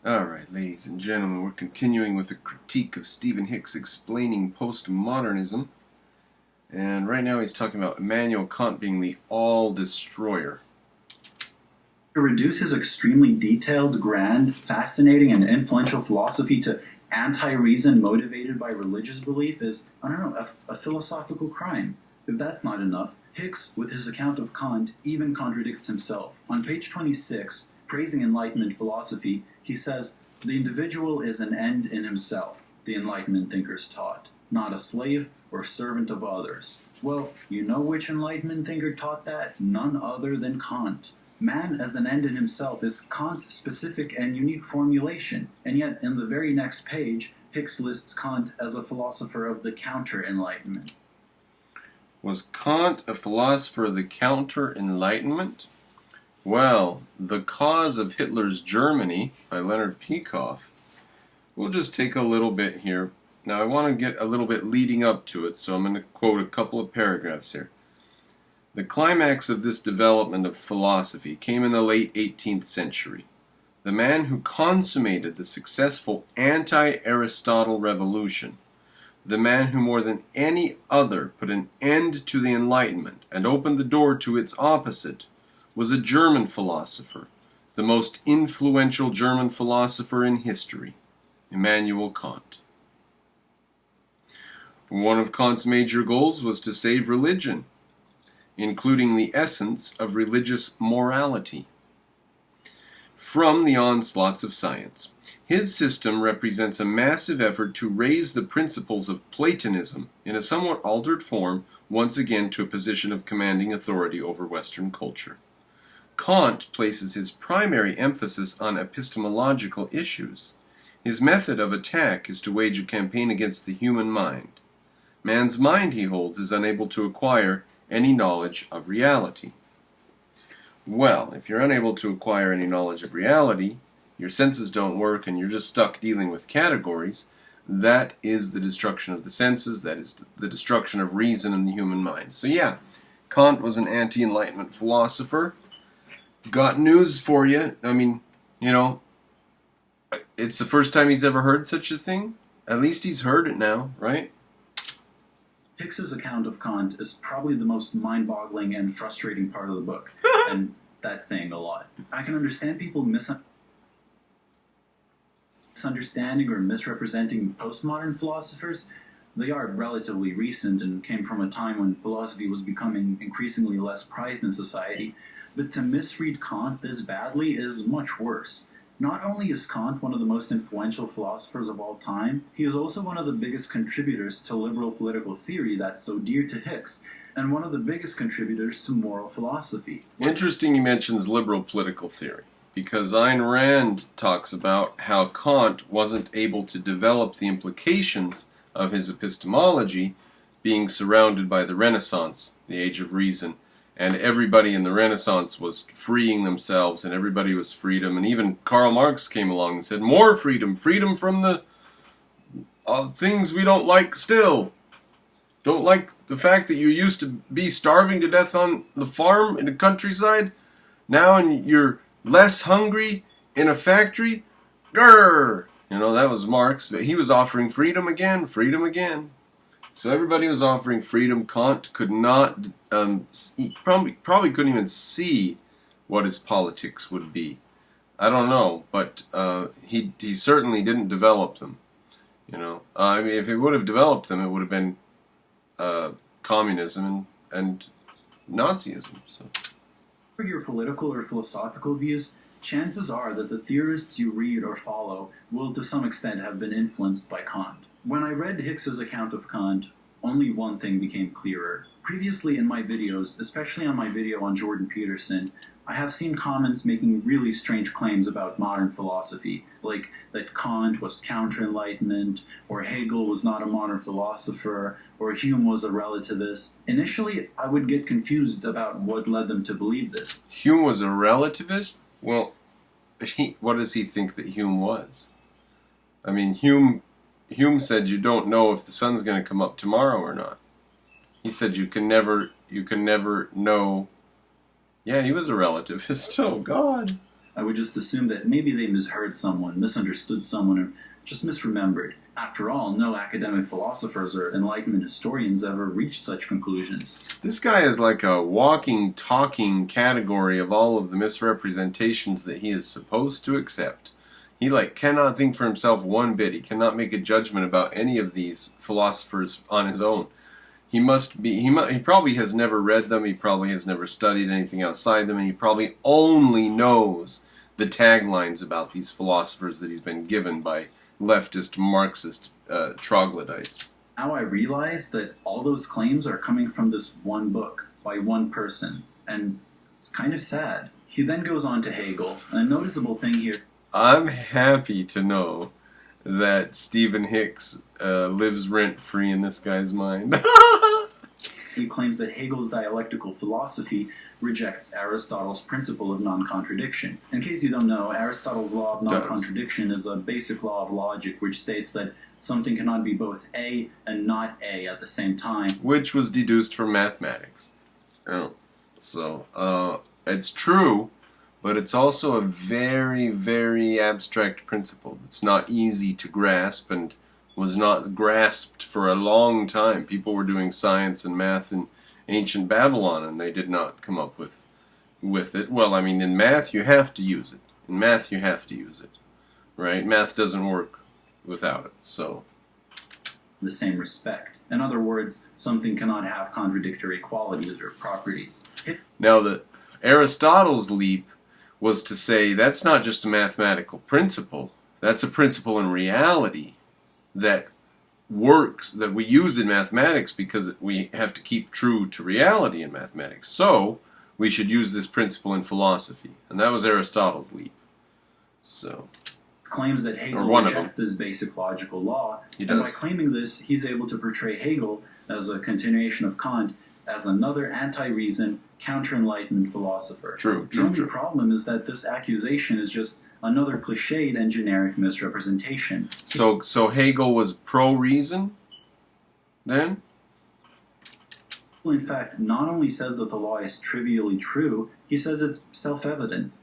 Alright, ladies and gentlemen, we're continuing with a critique of Stephen Hicks explaining postmodernism. And right now he's talking about Immanuel Kant being the all-destroyer. To reduce his extremely detailed, grand, fascinating, and influential philosophy to anti-reason motivated by religious belief is, I don't know, a philosophical crime. If that's not enough, Hicks, with his account of Kant, even contradicts himself. On page 26, praising Enlightenment philosophy, he says, "The individual is an end in himself," the Enlightenment thinkers taught, "not a slave or servant of others." Well, you know which Enlightenment thinker taught that? None other than Kant. Man as an end in himself is Kant's specific and unique formulation, and yet in the very next page, Hicks lists Kant as a philosopher of the counter-Enlightenment. Was Kant a philosopher of the counter-Enlightenment? Well, The Cause of Hitler's Germany by Leonard Peikoff. We'll just take a little bit here. Now I want to get a little bit leading up to it, so I'm going to quote a couple of paragraphs here. The climax of this development of philosophy came in the late 18th century. The man who consummated the successful anti-Aristotle revolution, the man who more than any other put an end to the Enlightenment and opened the door to its opposite, was a German philosopher, the most influential German philosopher in history, Immanuel Kant. One of Kant's major goals was to save religion, including the essence of religious morality, from the onslaughts of science. His system represents a massive effort to raise the principles of Platonism in a somewhat altered form once again to a position of commanding authority over Western culture. Kant places his primary emphasis on epistemological issues. His method of attack is to wage a campaign against the human mind. Man's mind, he holds, is unable to acquire any knowledge of reality. Well, if you're unable to acquire any knowledge of reality, your senses don't work and you're just stuck dealing with categories, that is the destruction of the senses, that is the destruction of reason in the human mind. So yeah, Kant was an anti-Enlightenment philosopher. Got news for you. I mean, it's the first time he's ever heard such a thing. At least he's heard it now, right? Hicks's account of Kant is probably the most mind-boggling and frustrating part of the book, and that's saying a lot. I can understand people misunderstanding or misrepresenting postmodern philosophers. They are relatively recent and came from a time when philosophy was becoming increasingly less prized in society, but to misread Kant this badly is much worse. Not only is Kant one of the most influential philosophers of all time, he is also one of the biggest contributors to liberal political theory that's so dear to Hicks, and one of the biggest contributors to moral philosophy. Interesting he mentions liberal political theory, because Ayn Rand talks about how Kant wasn't able to develop the implications of his epistemology being surrounded by the Renaissance, the Age of Reason, and everybody in the Renaissance was freeing themselves, and everybody was freedom, and even Karl Marx came along and said, more freedom, freedom from the things we don't like still. Don't like the fact that you used to be starving to death on the farm in the countryside, now and you're less hungry in a factory? Grrr! That was Marx, but he was offering freedom again, freedom again. So everybody was offering freedom. Kant could not, probably couldn't even see what his politics would be. I don't know, but he certainly didn't develop them. I mean, if he would have developed them, it would have been communism and Nazism. So, for your political or philosophical views, chances are that the theorists you read or follow will to some extent have been influenced by Kant. When I read Hicks's account of Kant, only one thing became clearer. Previously in my videos, especially on my video on Jordan Peterson, I have seen comments making really strange claims about modern philosophy, like that Kant was counter-enlightenment, or Hegel was not a modern philosopher, or Hume was a relativist. Initially, I would get confused about what led them to believe this. Hume was a relativist? Well, what does he think that Hume was? I mean, Hume said you don't know if the sun's going to come up tomorrow or not. He said you can never know. Yeah, he was a relativist. Oh, God. I would just assume that maybe they misheard someone, misunderstood someone, or just misremembered. After all, no academic philosophers or Enlightenment historians ever reached such conclusions. This guy is like a walking, talking category of all of the misrepresentations that he is supposed to accept. He cannot think for himself one bit. He cannot make a judgment about any of these philosophers on his own. He probably has never read them. He probably has never studied anything outside them, and he probably only knows the taglines about these philosophers that he's been given by leftist Marxist troglodytes. Now I realize that all those claims are coming from this one book by one person, and it's kind of sad. He then goes on to Hegel. A noticeable thing here. I'm happy to know that Stephen Hicks lives rent-free in this guy's mind. He claims that Hegel's dialectical philosophy rejects Aristotle's principle of non-contradiction. In case you don't know, Aristotle's law of non-contradiction is a basic law of logic which states that something cannot be both A and not A at the same time. Which was deduced from mathematics. Oh. So, it's true, but it's also a very, very abstract principle. It's not easy to grasp and was not grasped for a long time. People were doing science and math in ancient Babylon, and they did not come up with it. Well, I mean, in math, you have to use it. In math, you have to use it. Right? Math doesn't work without it, so. The same respect. In other words, something cannot have contradictory qualities or properties. Now, Aristotle's leap was to say that's not just a mathematical principle. That's a principle in reality that works, that we use in mathematics because we have to keep true to reality in mathematics. So, we should use this principle in philosophy. And that was Aristotle's leap. So, claims that Hegel rejects this basic logical law, and by claiming this, he's able to portray Hegel as a continuation of Kant as another anti-reason, counter-enlightenment philosopher. True. The only problem is that this accusation is just another cliched and generic misrepresentation. So Hegel was pro-reason, then? In fact, not only says that the law is trivially true, he says it's self-evident.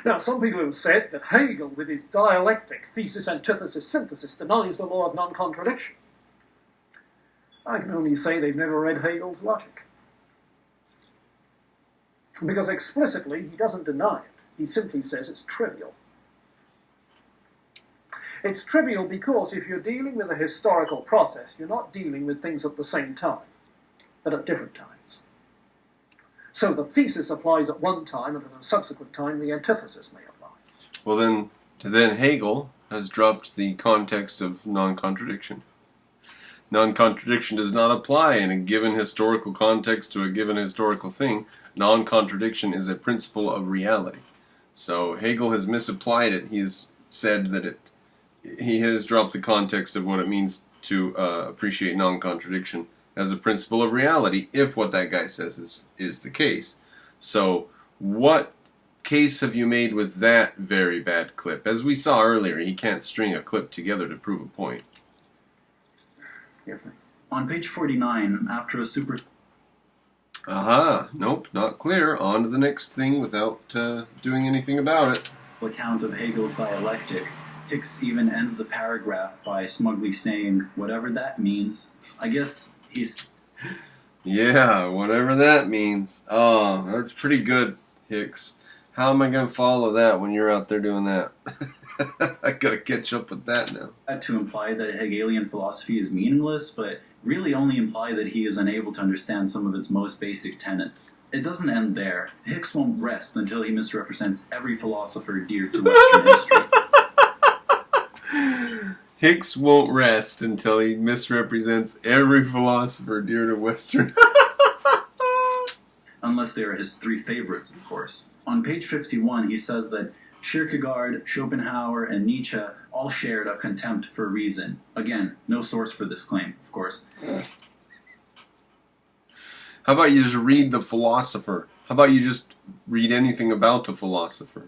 Now, some people have said that Hegel, with his dialectic, thesis, antithesis, synthesis, denies the law of non-contradiction. I can only say they've never read Hegel's logic. Because explicitly, he doesn't deny it. He simply says it's trivial. It's trivial because if you're dealing with a historical process, you're not dealing with things at the same time, but at different times. So the thesis applies at one time, and at a subsequent time the antithesis may apply. Well, then Hegel has dropped the context of non-contradiction. Non-contradiction does not apply in a given historical context to a given historical thing. Non-contradiction is a principle of reality. So Hegel has misapplied it. He has said that he has dropped the context of what it means to appreciate non-contradiction as a principle of reality, if what that guy says is the case. So, what case have you made with that very bad clip? As we saw earlier, he can't string a clip together to prove a point. Yes, on page 49, after a super... Aha, nope, not clear. On to the next thing without doing anything about it. Account of Hegel's dialectic, Hicks even ends the paragraph by smugly saying, whatever that means. I guess he's... Yeah, whatever that means. Oh, that's pretty good, Hicks. How am I going to follow that when you're out there doing that? I gotta catch up with that now. To imply that Hegelian philosophy is meaningless, but really only imply that he is unable to understand some of its most basic tenets. It doesn't end there. Hicks won't rest until he misrepresents every philosopher dear to Western history. Hicks won't rest until he misrepresents every philosopher dear to Western. Unless they are his three favorites, of course. On page 51, he says that Kierkegaard, Schopenhauer, and Nietzsche all shared a contempt for reason. Again, no source for this claim, of course. How about you just read the philosopher? How about you just read anything about the philosopher?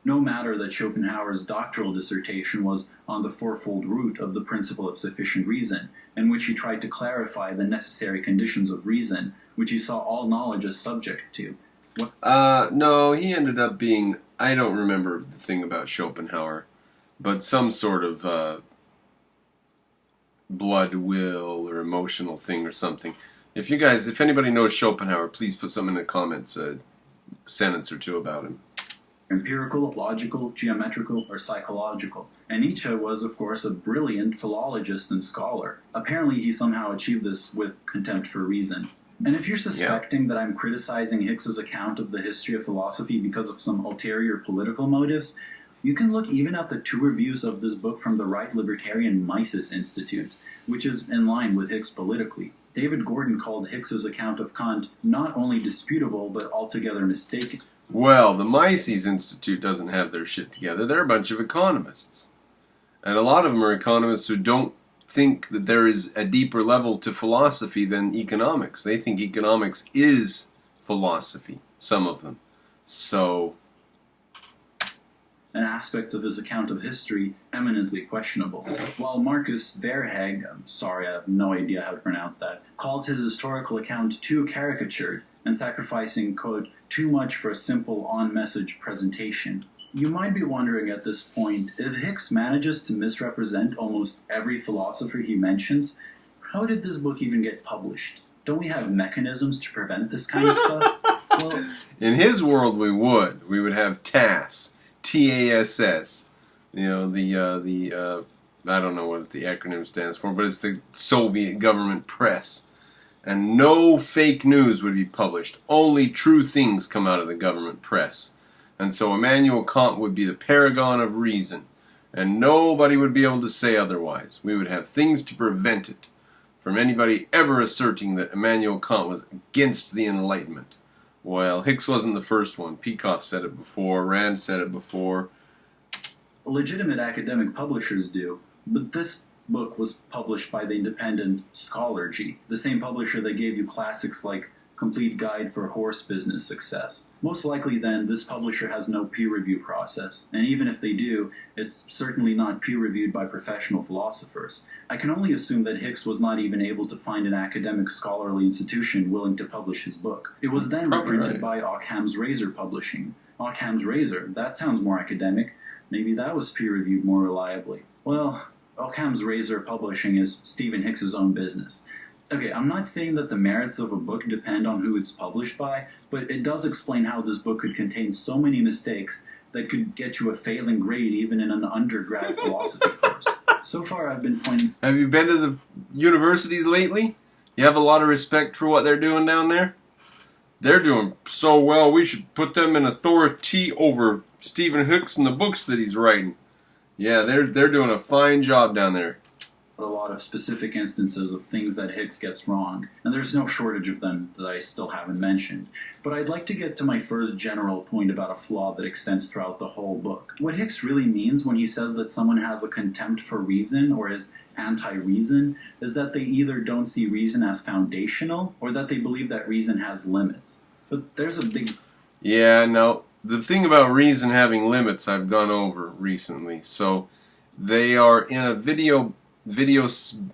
No matter that Schopenhauer's doctoral dissertation was on the fourfold root of the principle of sufficient reason, in which he tried to clarify the necessary conditions of reason, which he saw all knowledge as subject to. No, he ended up being, I don't remember the thing about Schopenhauer, but some sort of blood will or emotional thing or something. If anybody knows Schopenhauer, please put something in the comments, a sentence or two about him. Empirical, logical, geometrical, or psychological. And Nietzsche was, of course, a brilliant philologist and scholar. Apparently, he somehow achieved this with contempt for reason. And if you're suspecting that I'm criticizing Hicks's account of the history of philosophy because of some ulterior political motives, you can look even at the 2 reviews of this book from the right libertarian Mises Institute, which is in line with Hicks politically. David Gordon called Hicks's account of Kant not only disputable, but altogether mistaken. Well, the Mises Institute doesn't have their shit together. They're a bunch of economists. And a lot of them are economists who don't think that there is a deeper level to philosophy than economics. They think economics is philosophy, some of them. So, and aspects of his account of history eminently questionable. While Marcus Verhaeg, I'm sorry, I have no idea how to pronounce that, called his historical account too caricatured and sacrificing, quote, too much for a simple on-message presentation. You might be wondering at this point, if Hicks manages to misrepresent almost every philosopher he mentions, how did this book even get published? Don't we have mechanisms to prevent this kind of stuff? Well, in his world we would. We would have TASS. TASS, you know, I don't know what the acronym stands for, but it's the Soviet government press. And no fake news would be published. Only true things come out of the government press. And so Immanuel Kant would be the paragon of reason. And nobody would be able to say otherwise. We would have things to prevent it from anybody ever asserting that Immanuel Kant was against the Enlightenment. Well, Hicks wasn't the first one. Peikoff said it before. Rand said it before. Legitimate academic publishers do, but this book was published by the independent Scholargy, the same publisher that gave you classics like Complete Guide for Horse Business Success. Most likely then, this publisher has no peer review process, and even if they do, it's certainly not peer reviewed by professional philosophers. I can only assume that Hicks was not even able to find an academic scholarly institution willing to publish his book. It was then reprinted by Occam's Razor Publishing. Occam's Razor, that sounds more academic. Maybe that was peer reviewed more reliably. Well, Occam's Razor Publishing is Stephen Hicks's own business. Okay, I'm not saying that the merits of a book depend on who it's published by, but it does explain how this book could contain so many mistakes that could get you a failing grade even in an undergrad philosophy course. So far I've been pointing... Have you been to the universities lately? You have a lot of respect for what they're doing down there? They're doing so well, we should put them in authority over Stephen Hicks and the books that he's writing. Yeah, they're doing a fine job down there. A lot of specific instances of things that Hicks gets wrong, and there's no shortage of them that I still haven't mentioned. But I'd like to get to my first general point about a flaw that extends throughout the whole book. What Hicks really means when he says that someone has a contempt for reason or is anti-reason is that they either don't see reason as foundational or that they believe that reason has limits. But there's a big... Yeah, no, the thing about reason having limits I've gone over recently. So they are in a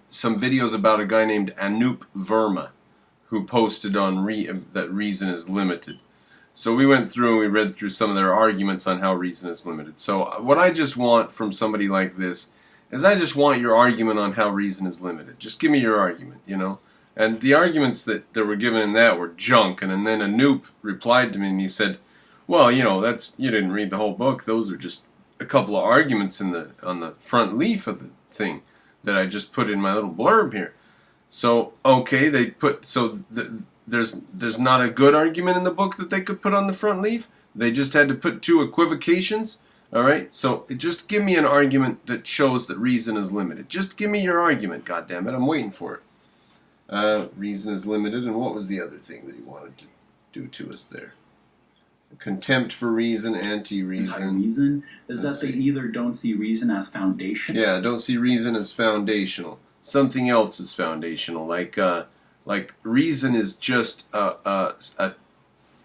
some videos about a guy named Anup Verma who posted on that reason is limited. So we went through and we read through some of their arguments on how reason is limited. So what I just want from somebody like this is I just want your argument on how reason is limited. Just give me your argument, you know. And the arguments that were given in that were junk. And then Anup replied to me and he said, well, you know, you didn't read the whole book. Those are just a couple of arguments on the front leaf of the thing that I just put in my little blurb here. So, okay, there's not a good argument in the book that they could put on the front leaf. They just had to put 2 equivocations. All right, so just give me an argument that shows that reason is limited. Just give me your argument, goddammit. I'm waiting for it. Reason is limited, and what was the other thing that he wanted to do to us there? Contempt for reason, anti-reason. Anti-reason is that they either don't see reason as foundational. Yeah, don't see reason as foundational. Something else is foundational. Like reason is just a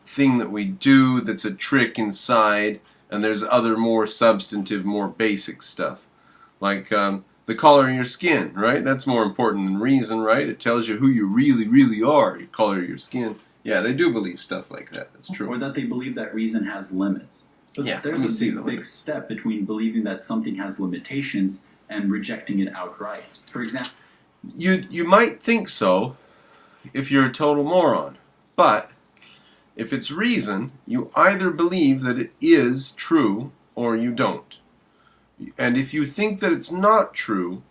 thing that we do that's a trick inside, and there's other more substantive, more basic stuff. Like the color of your skin, right? That's more important than reason, right? It tells you who you really, really are, your color of your skin. Yeah, they do believe stuff like that. That's true. Or that they believe that reason has limits. But Yeah, there's a big step between believing that something has limitations and rejecting it outright. For example, you might think so if you're a total moron, but if it's reason, you either believe that it is true or you don't. And if you think that it's not true,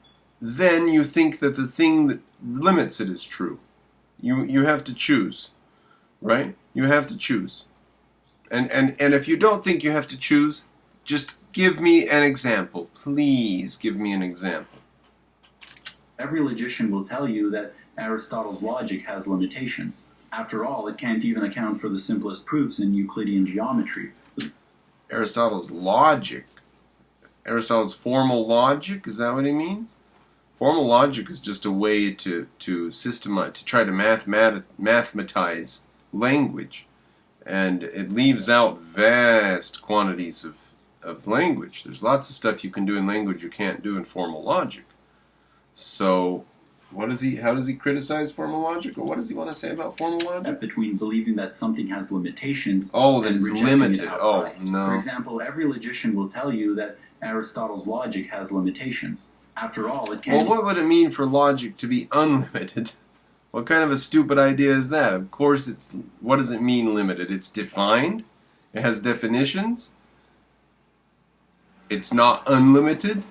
then you think that the thing that limits it is true. You have to choose, right? You have to choose. And if you don't think you have to choose, just give me an example. Please give me an example. Every logician will tell you that Aristotle's logic has limitations. After all, it can't even account for the simplest proofs in Euclidean geometry. Aristotle's logic? Aristotle's formal logic? Is that what he means? Formal logic is just a way to systemize, to try to mathematize language. And it leaves out vast quantities of language. There's lots of stuff you can do in language you can't do in formal logic. So, how does he criticize formal logic, or what does he want to say about formal logic? Between believing that something has limitations that and it's rejecting limited. it outright. Oh, no. For example, every logician will tell you that Aristotle's logic has limitations. After all, it can't... Well, what would it mean for logic to be unlimited? What kind of a stupid idea is that? Of course, what does it mean limited? It's defined? It has definitions? It's not unlimited?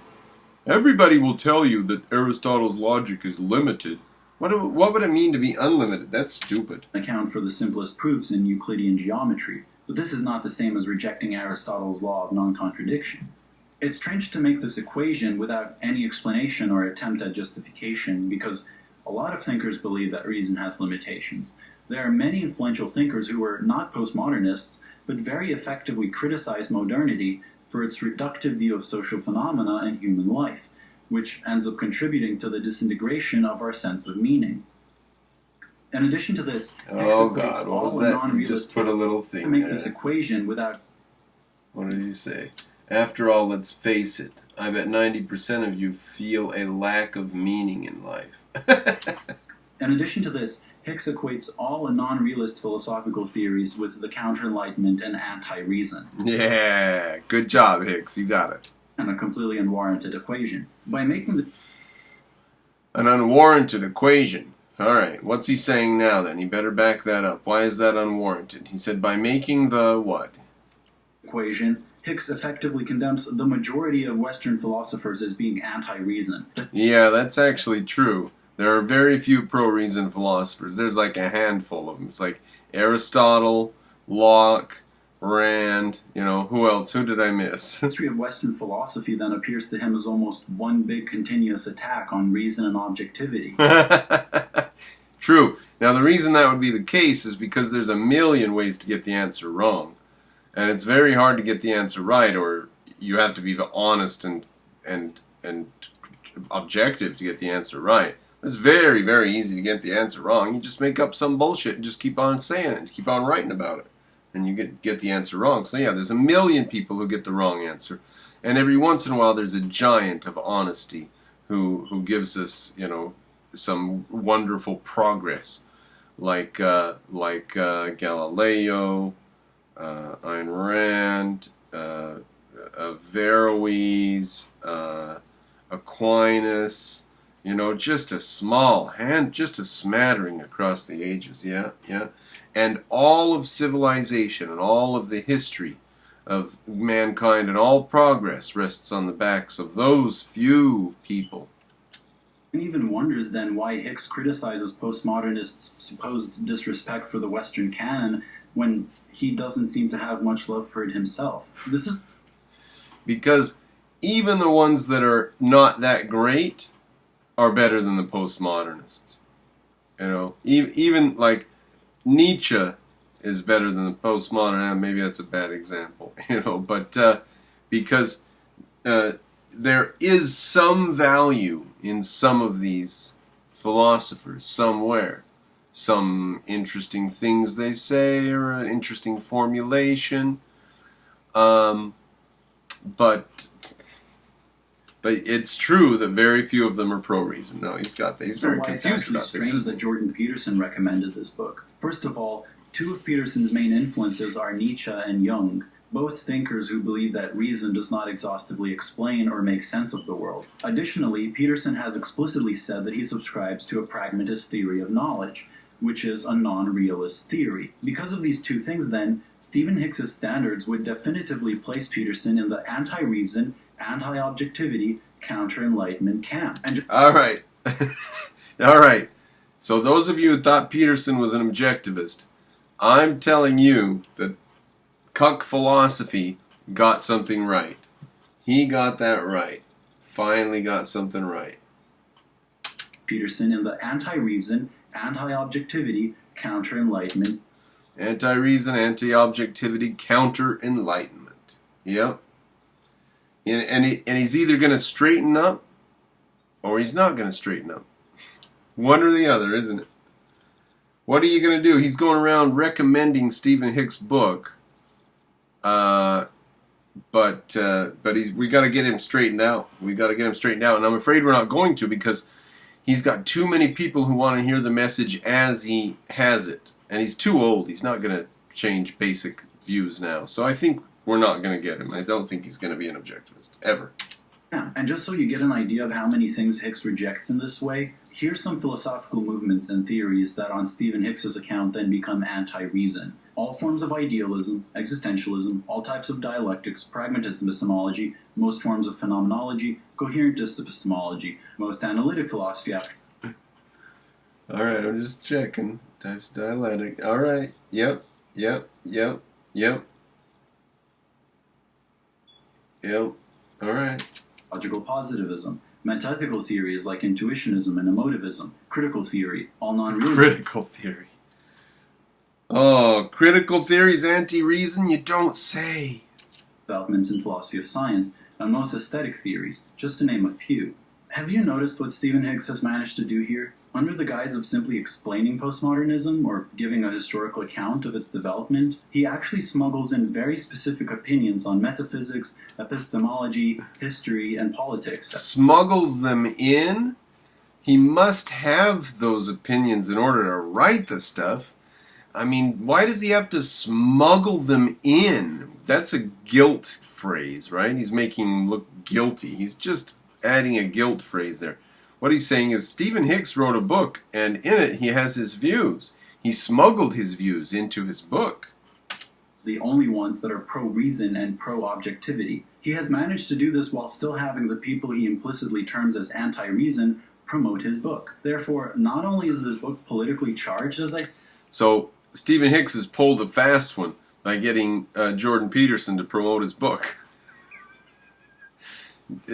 Everybody will tell you that Aristotle's logic is limited. What would it mean to be unlimited? That's stupid. Account for the simplest proofs in Euclidean geometry, but this is not the same as rejecting Aristotle's law of non-contradiction. It's strange to make this equation without any explanation or attempt at justification, because a lot of thinkers believe that reason has limitations. There are many influential thinkers who were not postmodernists, but very effectively criticized modernity for its reductive view of social phenomena and human life, which ends up contributing to the disintegration of our sense of meaning. In addition to this, oh God, what was that? You just put a little thing to make there. This equation without... What did he say? After all, let's face it, I bet 90% of you feel a lack of meaning in life. In addition to this, Hicks equates all non-realist philosophical theories with the counter-enlightenment and anti-reason. Yeah, good job, Hicks. You got it. And a completely unwarranted equation. By making an unwarranted equation. All right, what's he saying now then? He better back that up. Why is that unwarranted? He said by making the what? Equation, Hicks effectively condemns the majority of Western philosophers as being anti-reason. Yeah, that's actually true. There are very few pro-reason philosophers. There's like a handful of them. It's like Aristotle, Locke, Rand, who else? Who did I miss? The history of Western philosophy then appears to him as almost one big continuous attack on reason and objectivity. True. Now the reason that would be the case is because there's a million ways to get the answer wrong. And it's very hard to get the answer right, or you have to be honest and objective to get the answer right. It's very, very easy to get the answer wrong. You just make up some bullshit and just keep on saying it, keep on writing about it, and you get the answer wrong. So yeah, there's a million people who get the wrong answer, and every once in a while there's a giant of honesty who gives us, some wonderful progress, like Galileo, Ayn Rand, Averroes, Aquinas. Just a just a smattering across the ages, yeah. And all of civilization and all of the history of mankind and all progress rests on the backs of those few people. And even wonders then why Hicks criticizes postmodernists' supposed disrespect for the Western canon when he doesn't seem to have much love for it himself. This is because even the ones that are not that great are better than the postmodernists. Even like Nietzsche is better than the postmodern. Maybe that's a bad example, but because there is some value in some of these philosophers somewhere. Some interesting things they say, or an interesting formulation. But it's true that very few of them are pro-reason. No, he's very confused about this. It's strange that Jordan Peterson recommended this book. First of all, two of Peterson's main influences are Nietzsche and Jung, both thinkers who believe that reason does not exhaustively explain or make sense of the world. Additionally, Peterson has explicitly said that he subscribes to a pragmatist theory of knowledge, which is a non-realist theory. Because of these two things, then, Stephen Hicks's standards would definitively place Peterson in the anti-reason, anti-objectivity, counter-enlightenment camp. All right. All right. So those of you who thought Peterson was an objectivist, I'm telling you that Cuck philosophy got something right. He got that right. Finally got something right. Peterson in the anti-reason, anti-objectivity, counter-enlightenment. Anti-reason, anti-objectivity, counter-enlightenment. Yep. And he's either going to straighten up or he's not going to straighten up. One or the other, isn't it? What are you going to do? He's going around recommending Stephen Hicks' book, but we got to get him straightened out. We got to get him straightened out, and I'm afraid we're not going to because he's got too many people who want to hear the message as he has it, and he's too old. He's not going to change basic views now, so I think we're not going to get him. I don't think he's going to be an objectivist ever. Yeah, and just so you get an idea of how many things Hicks rejects in this way, here's some philosophical movements and theories that on Stephen Hicks's account then become anti-reason. All forms of idealism, existentialism, all types of dialectics, pragmatist epistemology, most forms of phenomenology, coherentist epistemology, most analytic philosophy after... Alright, I'm just checking. Types of dialectic. Alright, yep. Alright. Logical positivism, metaethical theories like intuitionism and emotivism, critical theory, all non-real... Critical theory. Oh, critical theory's anti-reason? You don't say. Developments in philosophy of science, and most aesthetic theories, just to name a few. Have you noticed what Stephen Hicks has managed to do here? Under the guise of simply explaining postmodernism or giving a historical account of its development, he actually smuggles in very specific opinions on metaphysics, epistemology, history, and politics. Smuggles them in? He must have those opinions in order to write the stuff. I mean, why does he have to smuggle them in? That's a guilt phrase, right? He's making him look guilty. He's just adding a guilt phrase there. What he's saying is Stephen Hicks wrote a book, and in it he has his views. He smuggled his views into his book. The only ones that are pro-reason and pro-objectivity. He has managed to do this while still having the people he implicitly terms as anti-reason promote his book. Therefore, not only is this book politically charged as So, Stephen Hicks has pulled a fast one by getting Jordan Peterson to promote his book.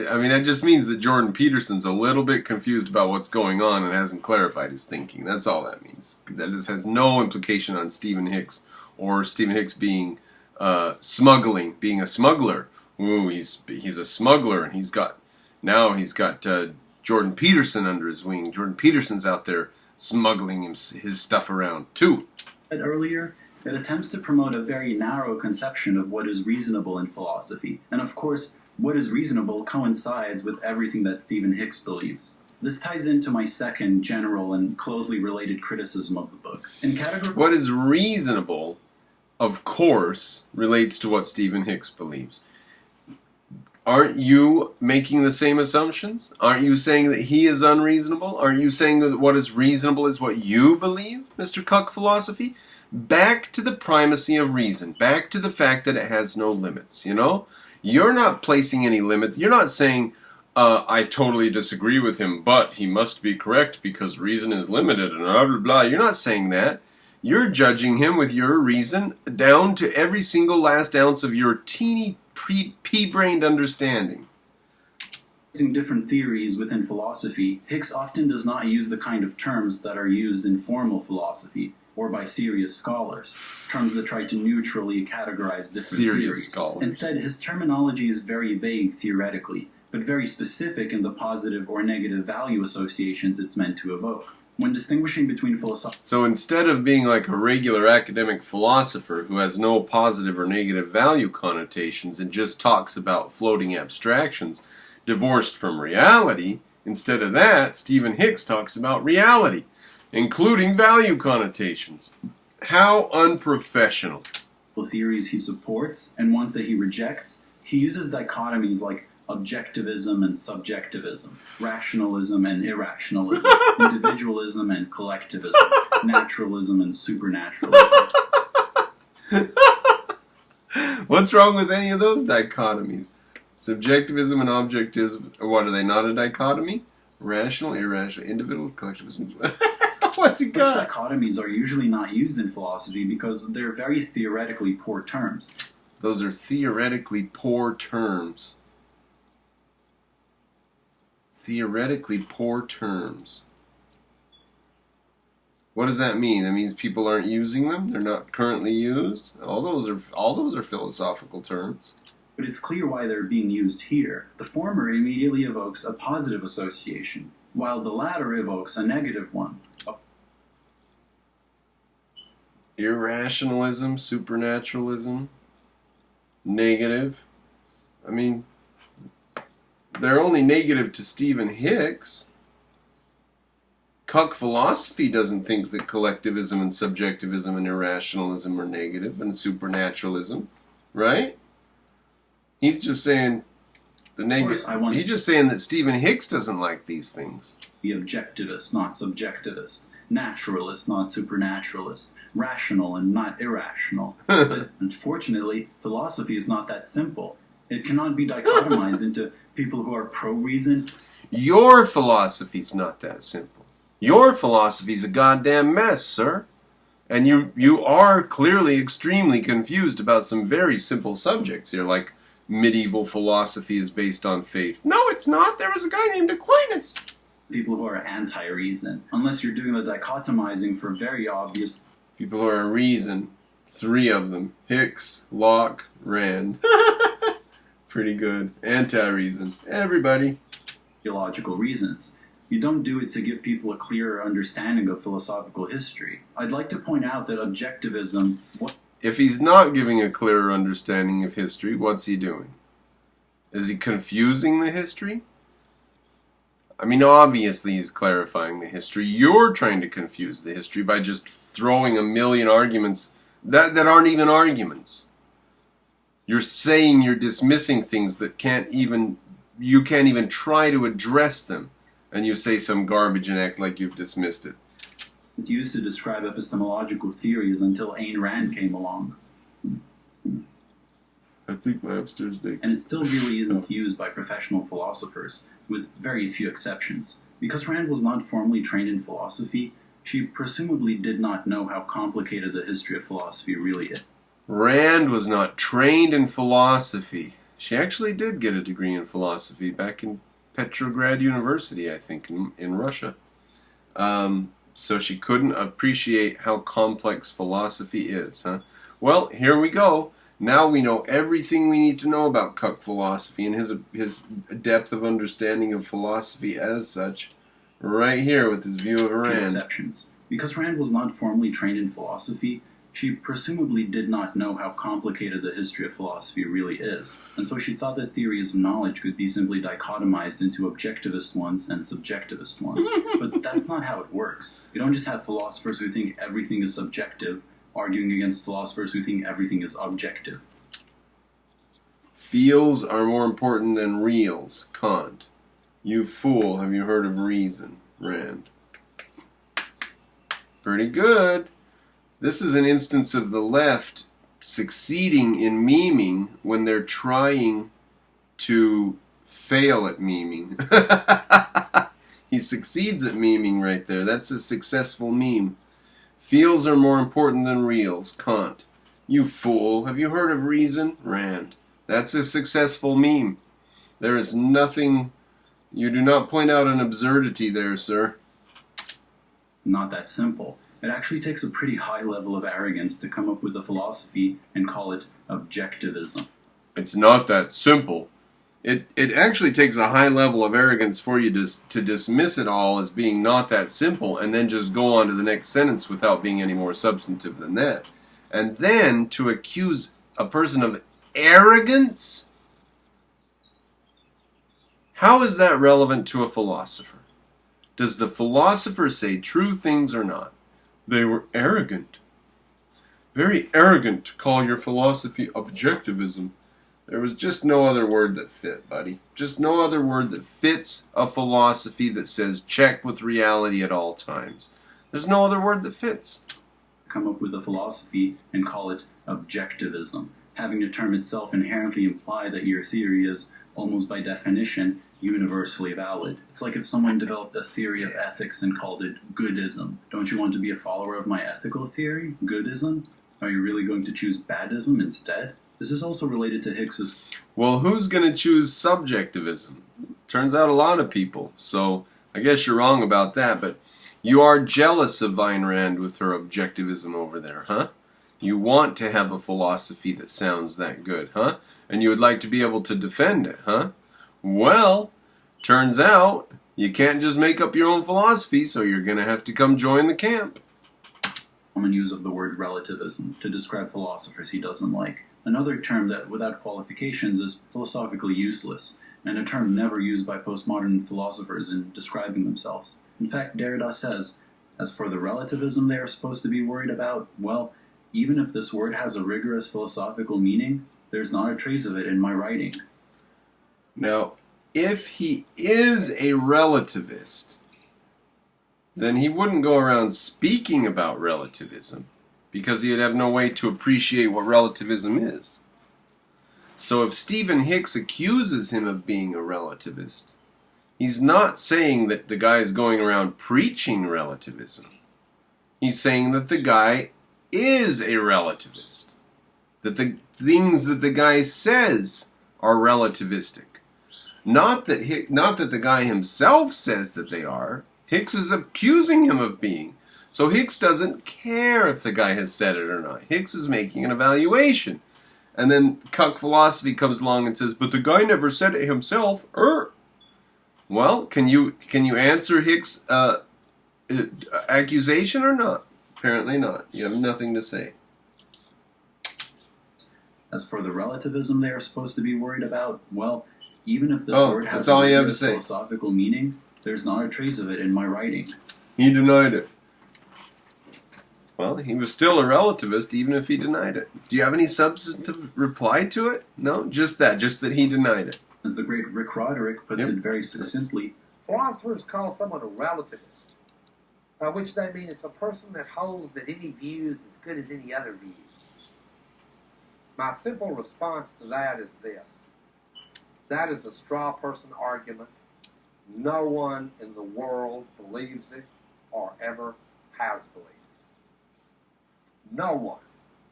I mean, that just means that Jordan Peterson's a little bit confused about what's going on and hasn't clarified his thinking. That's all that means. That has no implication on Stephen Hicks or Stephen Hicks being smuggling, being a smuggler. Ooh, he's a smuggler, and he's got Jordan Peterson under his wing. Jordan Peterson's out there smuggling his stuff around too. Earlier, it attempts to promote a very narrow conception of what is reasonable in philosophy, and of course, what is reasonable coincides with everything that Stephen Hicks believes. This ties into my second general and closely related criticism of the book. In category... What is reasonable, of course, relates to what Stephen Hicks believes. Aren't you making the same assumptions? Aren't you saying that he is unreasonable? Aren't you saying that what is reasonable is what you believe, Mr. Cuck philosophy? Back to the primacy of reason. Back to the fact that it has no limits, you know? You're not placing any limits. You're not saying, I totally disagree with him, but he must be correct because reason is limited and blah, blah, blah. You're not saying that. You're judging him with your reason down to every single last ounce of your teeny pea-brained understanding. Using different theories within philosophy, Hicks often does not use the kind of terms that are used in formal philosophy or by serious scholars, terms that try to neutrally categorize different theories. Scholars. Instead, his terminology is very vague theoretically, but very specific in the positive or negative value associations it's meant to evoke. When distinguishing between philosophy... So instead of being like a regular academic philosopher who has no positive or negative value connotations and just talks about floating abstractions divorced from reality, instead of that, Stephen Hicks talks about reality, including value connotations. How unprofessional. The theories he supports and ones that he rejects, he uses dichotomies like objectivism and subjectivism, rationalism and irrationalism, individualism and collectivism, naturalism and supernaturalism. What's wrong with any of those dichotomies? Subjectivism and objectivism, what are they, not a dichotomy? Rational, irrational, individual, collectivism. What's he got? Such dichotomies are usually not used in philosophy because they're very theoretically poor terms. Those are theoretically poor terms. Theoretically poor terms. What does that mean? That means people aren't using them? They're not currently used? All those are philosophical terms. But it's clear why they're being used here. The former immediately evokes a positive association, while the latter evokes a negative one. Irrationalism, supernaturalism, negative. I mean, they're only negative to Stephen Hicks. Cuck philosophy doesn't think that collectivism and subjectivism and irrationalism are negative, and supernaturalism, right? He's just saying the negative. He's just saying that Stephen Hicks doesn't like these things. The objectivist, not subjectivist. Naturalist, not supernaturalist. Rational and not irrational. But unfortunately, philosophy is not that simple. It cannot be dichotomized into people who are pro-reason. Your philosophy's not that simple. Your philosophy's a goddamn mess, sir. And you are clearly extremely confused about some very simple subjects here, like medieval philosophy is based on faith. No, it's not. There was a guy named Aquinas. People who are anti-reason. Unless you're doing the dichotomizing for very obvious... People who are reason. 3 of them. Hicks, Locke, Rand. Pretty good. Anti-reason. Everybody. Theological reasons. You don't do it to give people a clearer understanding of philosophical history. I'd like to point out that objectivism... If he's not giving a clearer understanding of history, what's he doing? Is he confusing the history? I mean, obviously he's clarifying the history. You're trying to confuse the history by just throwing a million arguments that aren't even arguments. You're saying you're dismissing things that you can't even try to address them. And you say some garbage and act like you've dismissed it. It's used to describe epistemological theories until Ayn Rand came along. I think my upstairs date. And it still really isn't used by professional philosophers, with very few exceptions. Because Rand was not formally trained in philosophy, she presumably did not know how complicated the history of philosophy really is. Rand was not trained in philosophy. She actually did get a degree in philosophy back in Petrograd University, I think, in Russia. So she couldn't appreciate how complex philosophy is, huh? Well, here we go. Now we know everything we need to know about Cuck philosophy and his depth of understanding of philosophy as such, right here with his view of Rand. Exceptions. Because Rand was not formally trained in philosophy, she presumably did not know how complicated the history of philosophy really is, and so she thought that theories of knowledge could be simply dichotomized into objectivist ones and subjectivist ones. But that's not how it works. You don't just have philosophers who think everything is subjective arguing against philosophers who think everything is objective. Feels are more important than reals, Kant. You fool, have you heard of reason, Rand? Pretty good. This is an instance of the left succeeding in memeing when they're trying to fail at memeing. He succeeds at memeing right there. That's a successful meme. Feels are more important than reals, Kant. You fool, have you heard of reason, Rand? That's a successful meme. There is nothing... You do not point out an absurdity there, sir. Not that simple. It actually takes a pretty high level of arrogance to come up with a philosophy and call it objectivism. It's not that simple. It actually takes a high level of arrogance for you to dismiss it all as being not that simple and then just go on to the next sentence without being any more substantive than that. And then to accuse a person of arrogance? How is that relevant to a philosopher? Does the philosopher say true things or not? They were arrogant. Very arrogant to call your philosophy objectivism. There was just no other word that fit, buddy. Just no other word that fits a philosophy that says check with reality at all times. There's no other word that fits. Come up with a philosophy and call it objectivism, having the term itself inherently imply that your theory is, almost by definition, universally valid. It's like if someone developed a theory of ethics and called it goodism. Don't you want to be a follower of my ethical theory, goodism? Are you really going to choose badism instead? This is also related to Hicks's... Well, who's going to choose subjectivism? Turns out a lot of people, so I guess you're wrong about that, but you are jealous of Ayn Rand with her objectivism over there, huh? You want to have a philosophy that sounds that good, huh? And you would like to be able to defend it, huh? Well, turns out you can't just make up your own philosophy, so you're going to have to come join the camp. Common use of the word relativism to describe philosophers he doesn't like. Another term that, without qualifications, is philosophically useless, and a term never used by postmodern philosophers in describing themselves. In fact, Derrida says, as for the relativism they are supposed to be worried about, well, even if this word has a rigorous philosophical meaning, there's not a trace of it in my writing. Now, if he is a relativist, then he wouldn't go around speaking about relativism, because he would have no way to appreciate what relativism is. So if Stephen Hicks accuses him of being a relativist, he's not saying that the guy is going around preaching relativism. He's saying that the guy is a relativist. That the things that the guy says are relativistic. Not that the guy himself says that they are. Hicks is accusing him of being. So Hicks doesn't care if the guy has said it or not. Hicks is making an evaluation. And then Cuck philosophy comes along and says, but the guy never said it himself. Well, can you answer Hicks' accusation or not? Apparently not. You have nothing to say. As for the relativism they are supposed to be worried about, well, even if this word has all a you have to rigorous say. Philosophical meaning, there's not a trace of it in my writing. He denied it. Well, he was still a relativist even if he denied it. Do you have any substantive reply to it? No? Just that he denied it. As the great Rick Roderick puts it very succinctly, Philosophers call someone a relativist, by which they mean it's a person that holds that any view is as good as any other view. My simple response to that is this. That is a straw person argument. No one in the world believes it or ever has believed it. No one,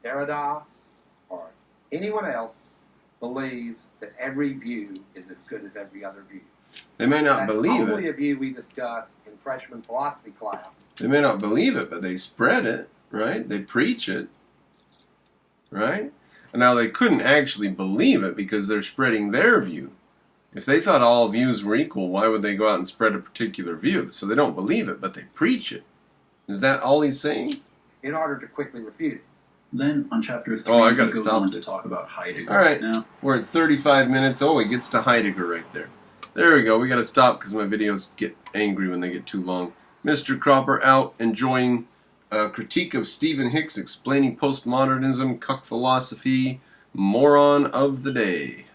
Derrida or anyone else, believes that every view is as good as every other view. They may not believe That's only it. a view we discuss in freshman philosophy class. They may not believe it, but they spread it, right? They preach it, right? And now they couldn't actually believe it because they're spreading their view. If they thought all views were equal, why would they go out and spread a particular view? So they don't believe it, but they preach it. Is that all he's saying? In order to quickly refute it. then on chapter 3 I he gotta goes stop on this. to talk about Heidegger. All right, Now, we're at 35 minutes. Oh, he gets to Heidegger right there. There we go. We got to stop because my videos get angry when they get too long. MrCropper out enjoying a critique of Stephen Hicks explaining postmodernism, Cuck philosophy, moron of the day.